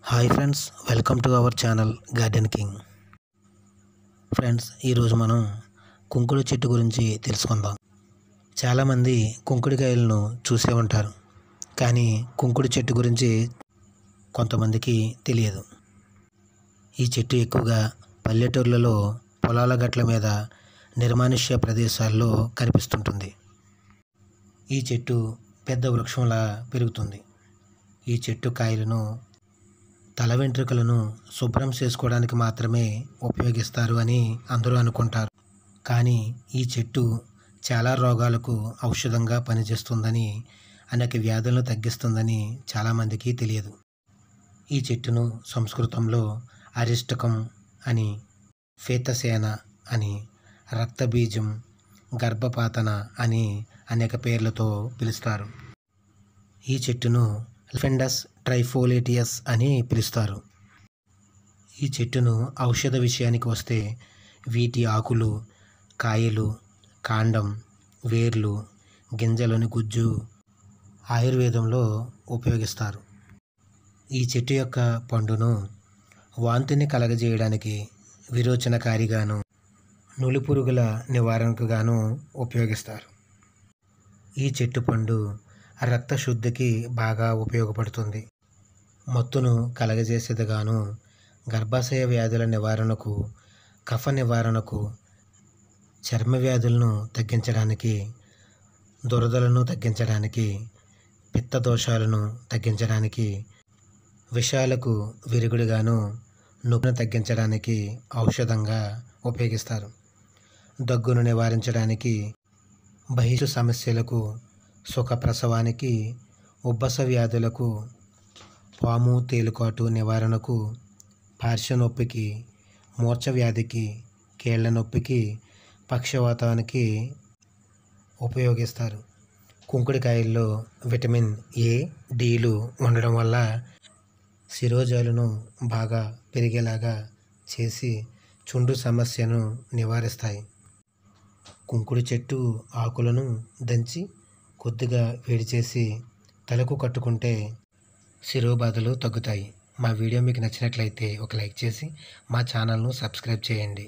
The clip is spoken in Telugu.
Hi friends, welcome to our channel garden king. Friends, ఈరోజు మనం కుంకుడు చెట్టు గురించి తెలుసుకుందాం. చాలామంది కుంకుడుకాయలను చూసే ఉంటారు, కానీ కుంకుడు చెట్టు గురించి కొంతమందికి తెలియదు. ఈ చెట్టు ఎక్కువగా పల్లెటూర్లలో పొలాల గట్ల మీద నిర్మానుష్య ప్రదేశాల్లో కనిపిస్తుంటుంది. ఈ చెట్టు పెద్ద వృక్షంలా పెరుగుతుంది. ఈ చెట్టు కాయలను తల వెంట్రుకలను శుభ్రం చేసుకోవడానికి మాత్రమే ఉపయోగిస్తారు అని అందరూ అనుకుంటారు. కానీ ఈ చెట్టు చాలా రోగాలకు ఔషధంగా పనిచేస్తుందని, అనేక వ్యాధులను తగ్గిస్తుందని చాలామందికి తెలియదు. ఈ చెట్టును సంస్కృతంలో అరిష్టకం అని, ఫేతసేన అని, రక్తబీజం, గర్భపాతన అని అనేక పేర్లతో పిలుస్తారు. ఈ చెట్టును ఎలిఫెండస్ ట్రైఫోలేటియస్ అని పిలుస్తారు. ఈ చెట్టును ఔషధ విషయానికి వస్తే వీటి ఆకులు, కాయలు, కాండం, వేర్లు, గింజలోని గుజ్జు ఆయుర్వేదంలో ఉపయోగిస్తారు. ఈ చెట్టు యొక్క పండును వాంతిని కలగజేయడానికి, విరోచనకారిగాను, నులిపురుగుల నివారణకుగాను ఉపయోగిస్తారు. ఈ చెట్టు పండు రక్త శుద్ధికి బాగా ఉపయోగపడుతుంది. మత్తును కలగజేసేదిగాను, గర్భాశయ వ్యాధుల నివారణకు, కఫ నివారణకు, చర్మ వ్యాధులను తగ్గించడానికి, దురదలను తగ్గించడానికి, పిత్త దోషాలను తగ్గించడానికి, విషాలకు విరుగుడుగాను, నొప్పిని తగ్గించడానికి ఔషధంగా ఉపయోగిస్తారు. దగ్గును నివారించడానికి, బహిషు సమస్యలకు, సుఖప్రసవానికి, ఉబ్బస వ్యాధులకు, పాము తేలుకాటు నివారణకు, పార్శ్వ నొప్పికి, మూర్ఛ వ్యాధికి, కీళ్ల నొప్పికి, పక్షవాతానికి ఉపయోగిస్తారు. కుంకుడుకాయల్లో విటమిన్ ఏ, డిలు ఉండడం వల్ల శిరోజాలను బాగా పెరిగేలాగా చేసి చుండ్రు సమస్యను నివారిస్తాయి. కుంకుడు చెట్టు ఆకులను దంచి కొద్దిగా వేడి చేసి తలకు కట్టుకుంటే శిరోబాధలు తగ్గుతాయి. మా వీడియో మీకు నచ్చినట్లయితే ఒక లైక్ చేసి మా ఛానల్ను సబ్స్క్రైబ్ చేయండి.